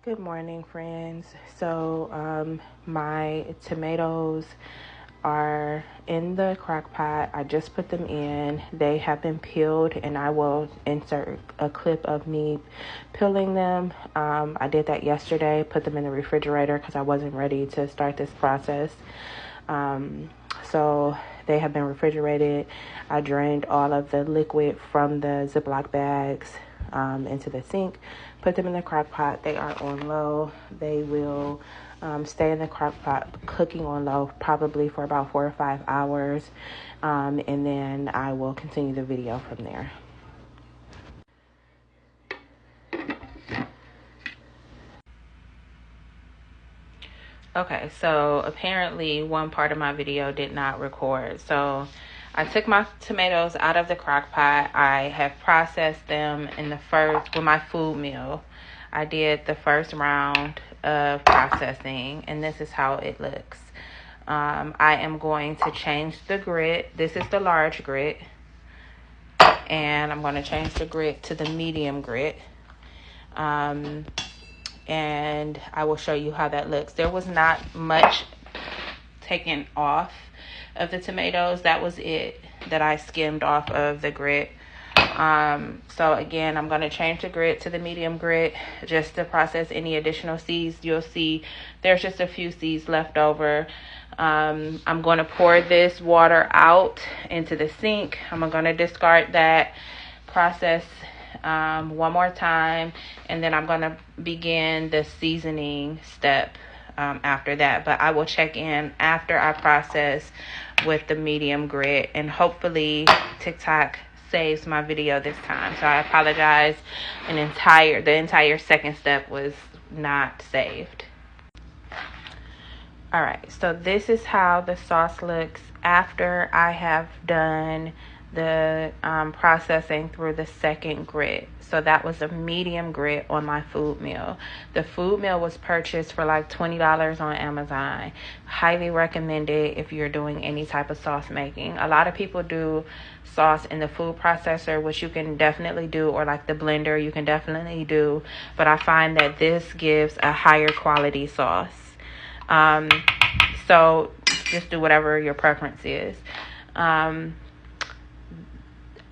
Good morning, friends. So, my tomatoes are in the crock pot. I just put them in. They have been peeled, and I will insert a clip of me peeling them. I did that yesterday, put them in the refrigerator because I wasn't ready to start this process. So they have been refrigerated. I drained all of the liquid from the Ziploc bags into the sink, put them in the crock pot. They are on low. They will stay in the crock pot cooking on low probably for about 4 or 5 hours, and then I will continue the video from there. Okay, so apparently one part of my video did not record. So I took my tomatoes out of the crock pot. I have processed them with my food meal. I did the first round of processing, and this is how it looks. I am going to change the grit. This is the large grit, and I'm going to change the grit to the medium grit. And I will show you how that looks. There was not much taken off of the tomatoes. That was it that I skimmed off of the grit. So again, I'm going to change the grit to the medium grit just to process any additional seeds. You'll see there's just a few seeds left over. I'm going to pour this water out into the sink. I'm going to discard that, process one more time, and then I'm going to begin the seasoning step after that. But I will check in after I process with the medium grit, and hopefully TikTok saves my video this time. So I apologize. The entire second step was not saved. All right, so this is how the sauce looks after I have done the processing through the second grit. So that was a medium grit on my food meal. The food meal was purchased for like $20 on Amazon. Highly recommend it if you're doing any type of sauce making. A lot of people do sauce in the food processor, which you can definitely do, or like the blender, you can definitely do. But I find that this gives a higher quality sauce. So just do whatever your preference is.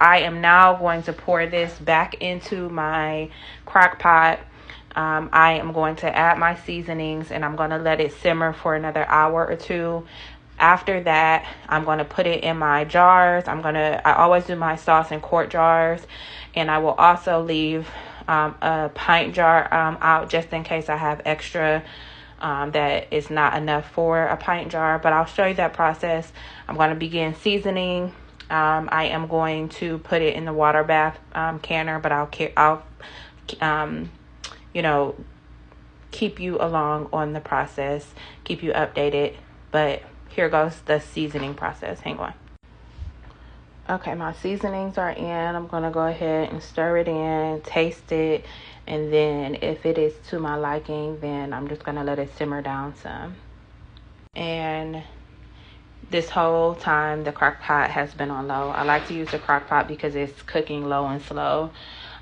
I am now going to pour this back into my crock pot. I am going to add my seasonings, and I'm going to let it simmer for another hour or two. After that, I'm going to put it in my jars. I always do my sauce in quart jars, and I will also leave a pint jar out just in case I have extra that is not enough for a pint jar. But I'll show you that process. I'm going to begin seasoning. I am going to put it in the water bath canner, but I'll keep you along on the process, keep you updated. But here goes the seasoning process. Hang on. Okay, my seasonings are in. I'm going to go ahead and stir it in, taste it, and then if it is to my liking, then I'm just going to let it simmer down some. And this whole time, the crock pot has been on low. I like to use the crock pot because it's cooking low and slow.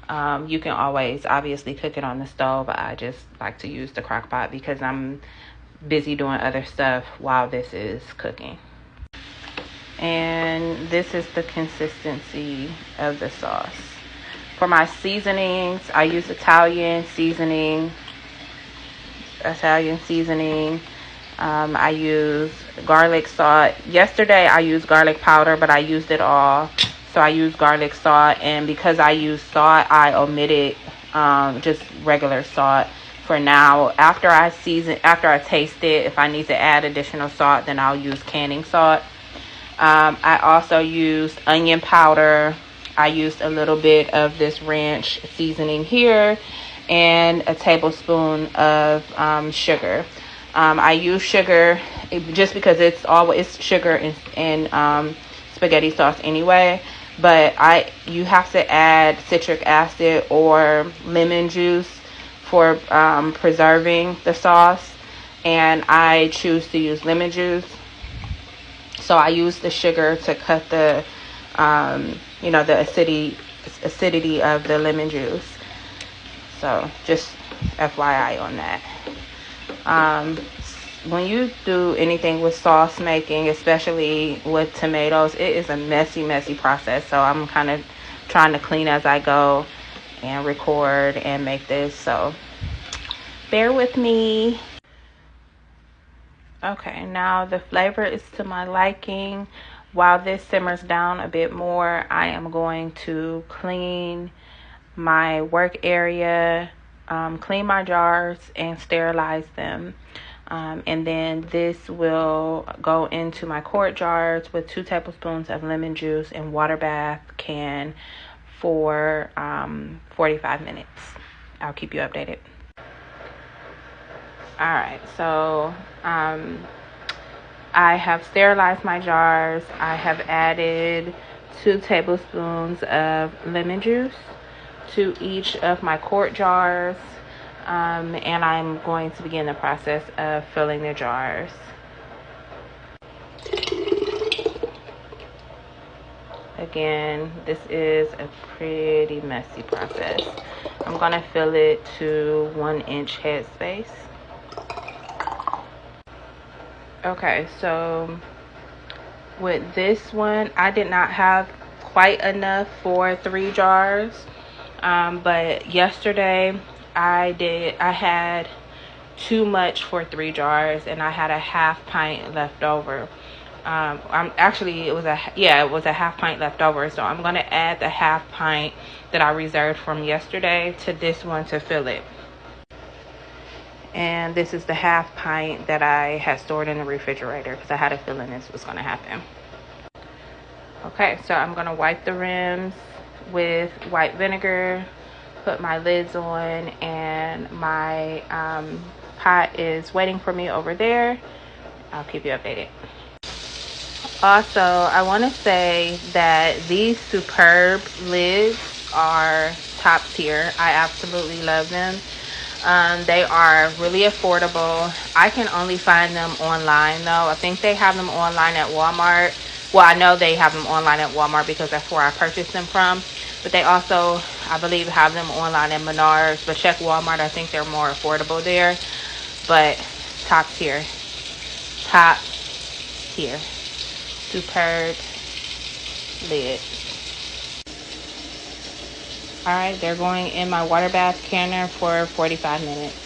You can always obviously cook it on the stove, but I just like to use the crock pot because I'm busy doing other stuff while this is cooking. And this is the consistency of the sauce. For my seasonings, I use Italian seasoning. I use garlic salt. Yesterday I used garlic powder, but I used it all. So I used garlic salt, and because I used salt, I omitted just regular salt for now. After I taste it, if I need to add additional salt, then I'll use canning salt. I also used onion powder. I used a little bit of this ranch seasoning here, and a tablespoon of sugar. I use sugar just because it's sugar in spaghetti sauce anyway. But you have to add citric acid or lemon juice for preserving the sauce, and I choose to use lemon juice. So I use the sugar to cut the acidity of the lemon juice. So just FYI on that. When you do anything with sauce making, especially with tomatoes, it is a messy process. So I'm kind of trying to clean as I go and record and make this. So bear with me. Okay, now the flavor is to my liking. While this simmers down a bit more, I am going to clean my work area, clean my jars, and sterilize them. And then this will go into my quart jars with 2 tablespoons of lemon juice and water bath can for 45 minutes. I'll keep you updated. All right, so I have sterilized my jars. I have added 2 tablespoons of lemon juice to each of my quart jars. And I'm going to begin the process of filling the jars. Again, this is a pretty messy process. I'm going to fill it to 1-inch headspace. Okay, so with this one, I did not have quite enough for 3 jars. But yesterday I had too much for 3 jars, and I had a half pint left over. It was a half pint left over. So I'm gonna add the half pint that I reserved from yesterday to this one to fill it. And this is the half pint that I had stored in the refrigerator because I had a feeling this was gonna happen. Okay, so I'm gonna wipe the rims with white vinegar, put my lids on, and my pot is waiting for me over there. I'll keep you updated. Also, I want to say that these Superb lids are top tier. I absolutely love them. They are really affordable. I can only find them online though. I think they have them online at Walmart. Well, I know they have them online at Walmart because that's where I purchased them from. But they also, I believe, have them online at Menards. But check Walmart. I think they're more affordable there. But top tier. Top tier. Superb lid. Alright, they're going in my water bath canner for 45 minutes.